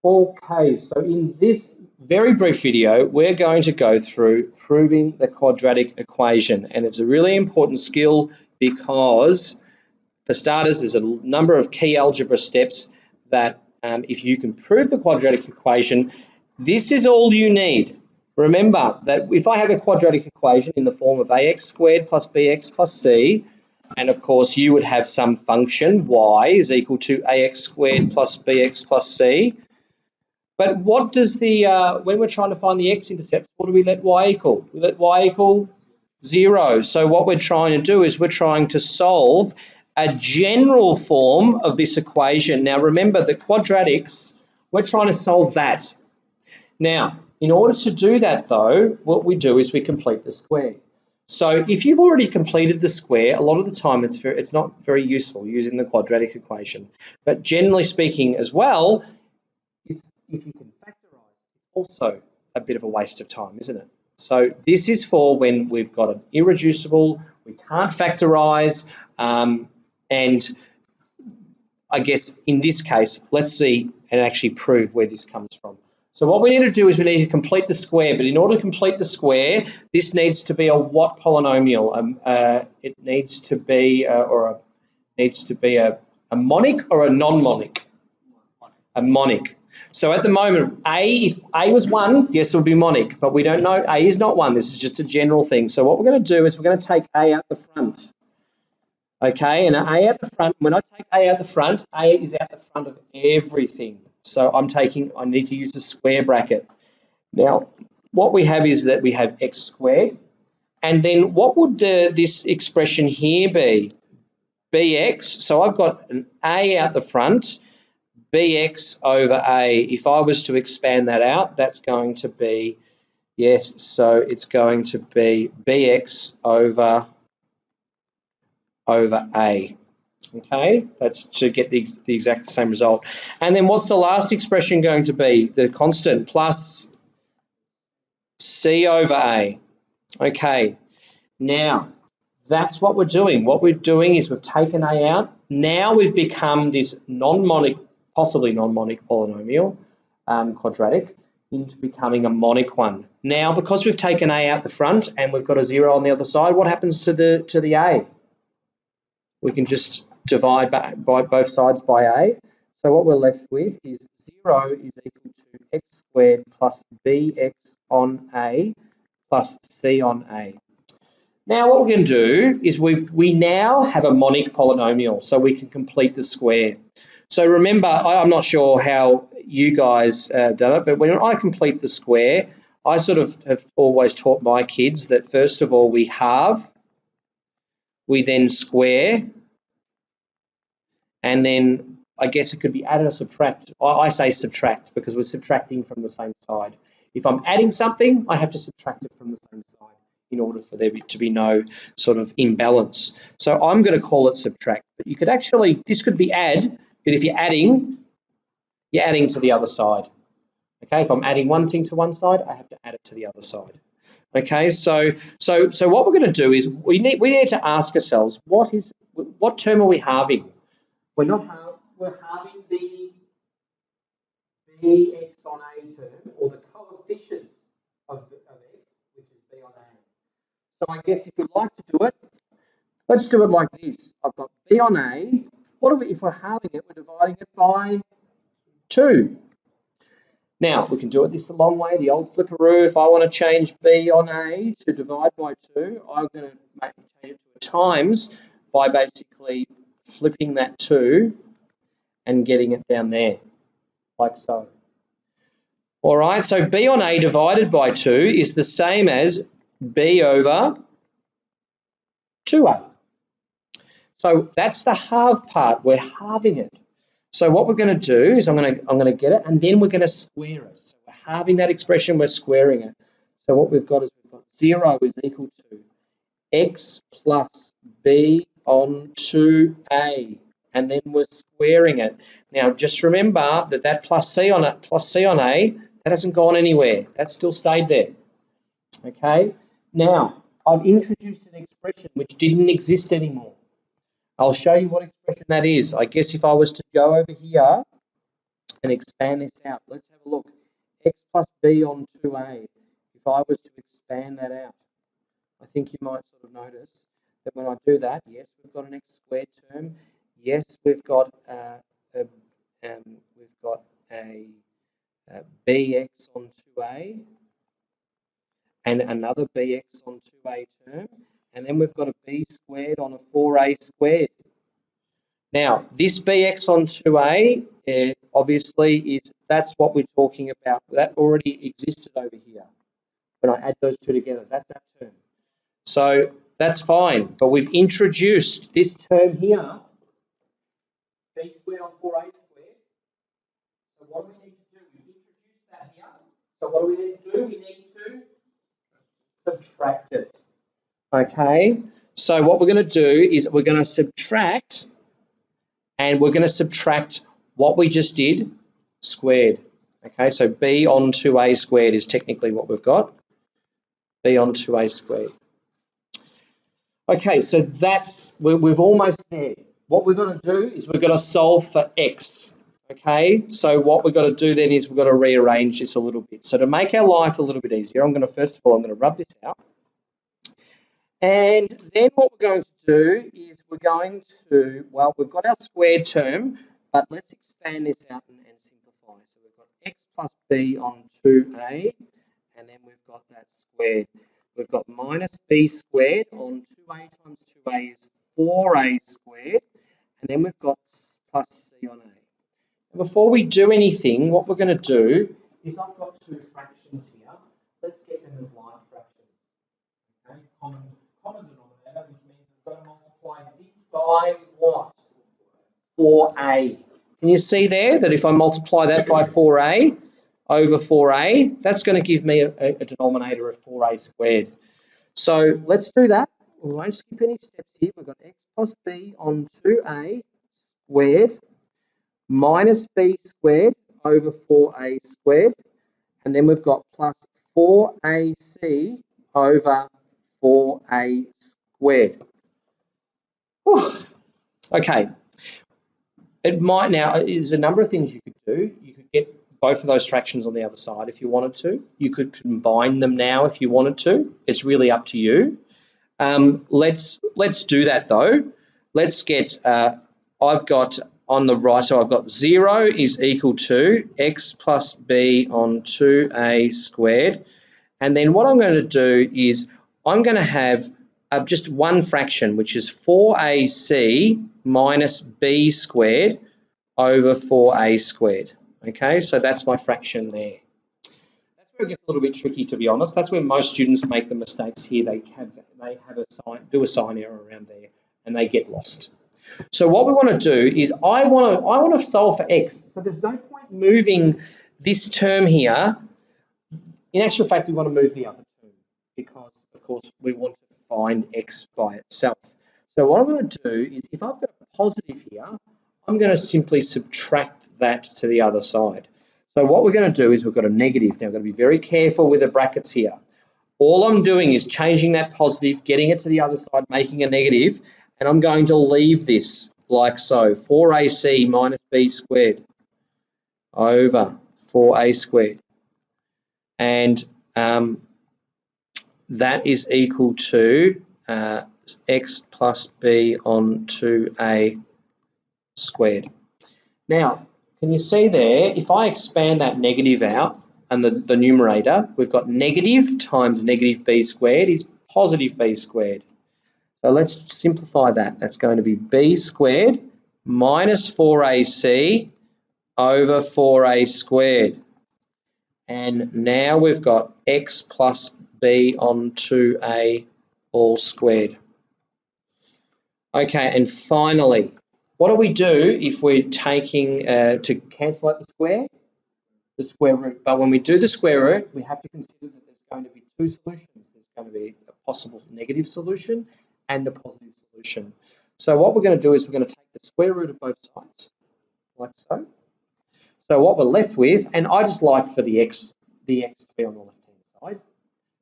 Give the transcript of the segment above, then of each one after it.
Okay, so in this very brief video, we're going to go through proving the quadratic equation, and it's a really important skill because, for starters, there's a number of key algebra steps that if you can prove the quadratic equation, this is all you need. Remember that if I have a quadratic equation in the form of ax squared plus bx plus c, and of course you would have some function y is equal to ax squared plus bx plus c. But what does the, when we're trying to find the x-intercepts, what do we let y equal? We let y equal 0. So what we're trying to do is we're trying to solve a general form of this equation. Now remember, the quadratics, we're trying to solve that. Now, in order to do that though, what we do is we complete the square. So if you've already completed the square, a lot of the time it's not very useful using the quadratic equation. But generally speaking as well, if you can factorize, it's also a bit of a waste of time, isn't it? So this is for when we've got an irreducible, we can't factorize, and I guess in this case, let's see and actually prove where this comes from. So what we need to do is we need to complete the square, but in order to complete the square, this needs to be a what polynomial? It needs to be a monic or a non-monic? A monic. So at the moment, if A was 1, yes, it would be monic, but we don't know. A is not 1. This is just a general thing. So what we're going to do is we're going to take A out the front. Okay, and A out the front, when I take A out the front, A is out the front of everything. So I need to use a square bracket. Now, what we have is that we have x squared, and then what would this expression here be? Bx, so I've got an A out the front, bx over a. If I was to expand that out, that's going to be, yes, so it's going to be bx over a. Okay, that's to get the exact same result. And then what's the last expression going to be? The constant plus c over a. Okay, now that's what we're doing. What we're doing is we've taken a out. Now we've become this non-monic, possibly non-monic polynomial, quadratic, into becoming a monic one. Now, because we've taken a out the front and we've got a 0 on the other side, what happens to the a? We can just divide by both sides by a. So what we're left with is 0 is equal to x squared plus bx on a plus c on a. Now what we're going to do is we now have a monic polynomial, so we can complete the square. So remember, I'm not sure how you guys have done it, but when I complete the square, I sort of have always taught my kids that first of all we halve, we then square, and then I guess it could be add or subtract. I say subtract because we're subtracting from the same side. If I'm adding something, I have to subtract it from the same side in order for there to be no sort of imbalance. So I'm going to call it subtract. But you could actually, this could be add, but if you're adding to the other side. Okay, if I'm adding one thing to one side, I have to add it to the other side. Okay, so what we're going to do is we need to ask ourselves, what term are we halving? We're halving the bx on a term, or the coefficient of x, which is b on a. So I guess if you'd like to do it, let's do it like this. I've got b on a. If we're halving it, we're dividing it by 2. Now, we can do it this the long way, the old flipperoo. If I want to change b on a to divide by 2, I'm going to change it to a times by basically flipping that 2 and getting it down there, like so. All right, so b on a divided by 2 is the same as b over 2a. So that's the halve part. We're halving it. So what we're going to do is I'm going to get it, and then we're going to square it. So we're halving that expression, we're squaring it. So what we've got is 0 is equal to x plus b on 2a, and then we're squaring it. Now just remember that plus c on a, that hasn't gone anywhere. That's still stayed there. Okay. Now I've introduced an expression which didn't exist anymore. I'll show you what expression that is. I guess if I was to go over here and expand this out. Let's have a look. X plus b on 2a. If I was to expand that out, I think you might sort of notice that when I do that, yes, we've got an x squared term. Yes, we've got a bx on 2a and another bx on 2a term, and then we've got a b squared on a 4a squared. Now, this bx on 2a, obviously, that's what we're talking about. That already existed over here. When I add those two together, that's that term. So that's fine, but we've introduced this term here, b squared on 4a squared. So what do we need to do? We've introduced that here. So what do we need to do? We need to subtract it. Okay, so what we're going to do is we're going to subtract, and we're going to subtract what we just did squared. Okay, so b on 2a squared is technically what we've got. B on 2a squared. Okay, so we've almost there. What we're going to do is we're going to solve for x. Okay, so what we've got to do then is we've got to rearrange this a little bit. So to make our life a little bit easier, first of all, I'm going to rub this out. And then what we're going to do is we've got our squared term, but let's expand this out and simplify. So we've got x plus b on 2a, and then we've got that squared. We've got minus b squared on 2a times 2a is 4a squared, and then we've got plus c on a. And before we do anything, what we're going to do is I've got two fractions here. Let's get them as like fractions. Okay, common denominator, which means we've got to multiply this by what? 4a. Can you see there that if I multiply that by 4a over 4a, that's going to give me a denominator of 4a squared. So let's do that. We won't skip any steps here. We've got x plus b on 2a squared minus b squared over 4a squared, and then we've got plus 4ac over 4a squared. Whew. Okay. There's a number of things you could do. You could get both of those fractions on the other side if you wanted to. You could combine them now if you wanted to. It's really up to you. Let's do that though. Let's get, I've got on the right, so I've got 0 is equal to x plus b on 2a squared. And then what I'm going to do is I'm going to have just one fraction, which is 4ac minus b squared over 4a squared. Okay, so that's my fraction there. That's where it gets a little bit tricky, to be honest. That's where most students make the mistakes here. They do a sign error around there, and they get lost. So what we want to do is I want to solve for x. So there's no point moving this term here. In actual fact, we want to move the other term because, of course, we want to find x by itself. So what I'm going to do is if I've got a positive here, I'm going to simply subtract that to the other side. So what we're going to do is we've got a negative. Now, we've got to be very careful with the brackets here. All I'm doing is changing that positive, getting it to the other side, making a negative, and I'm going to leave this like so. 4ac minus b squared over 4a squared. And that is equal to x plus b on 2a squared. Now, can you see there, if I expand that negative out and the numerator, we've got negative times negative b squared is positive b squared. So let's simplify that. That's going to be b squared minus 4ac over 4a squared. And now we've got x plus b on 2a all squared. Okay, and finally, what do we do if we're taking to cancel out the square root? But when we do the square root, we have to consider that there's going to be two solutions. There's going to be a possible negative solution and a positive solution. So what we're going to do is we're going to take the square root of both sides, like so. So what we're left with, and I just like for the x to be on the left-hand side.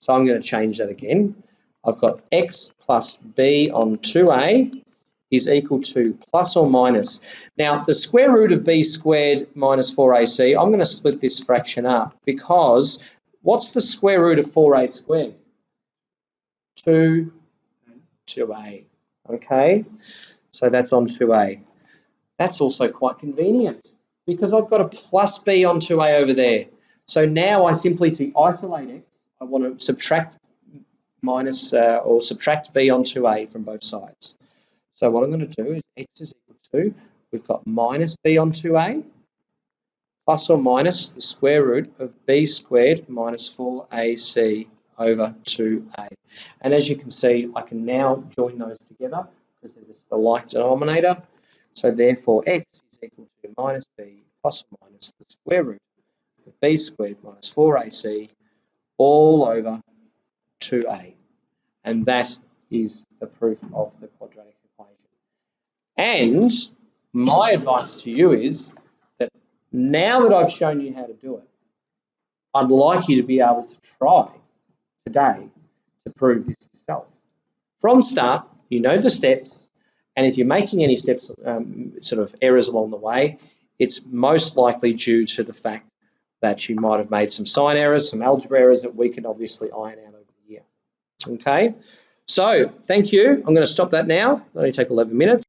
So I'm going to change that again. I've got x plus b on 2a is equal to plus or minus. Now, the square root of b squared minus 4ac, I'm going to split this fraction up because what's the square root of 4a squared? 2a. Okay, so that's on 2a. That's also quite convenient because I've got a plus b on 2a over there. So now I simply, to isolate x, I want to subtract minus or subtract b on 2a from both sides. So what I'm going to do is x is equal to, we've got minus b on 2a plus or minus the square root of b squared minus 4ac over 2a. And as you can see, I can now join those together because they're just the like denominator. So therefore x is equal to minus b plus or minus the square root of b squared minus 4ac all over 2a. And that is the proof of the quadratic equation. And my advice to you is that now that I've shown you how to do it, I'd like you to be able to try today to prove this yourself. From start, you know the steps, and if you're making any steps, sort of errors along the way, it's most likely due to the fact that you might have made some sign errors, some algebra errors that we can obviously iron out over the year. Okay, so thank you. I'm going to stop that now. It'll only take 11 minutes.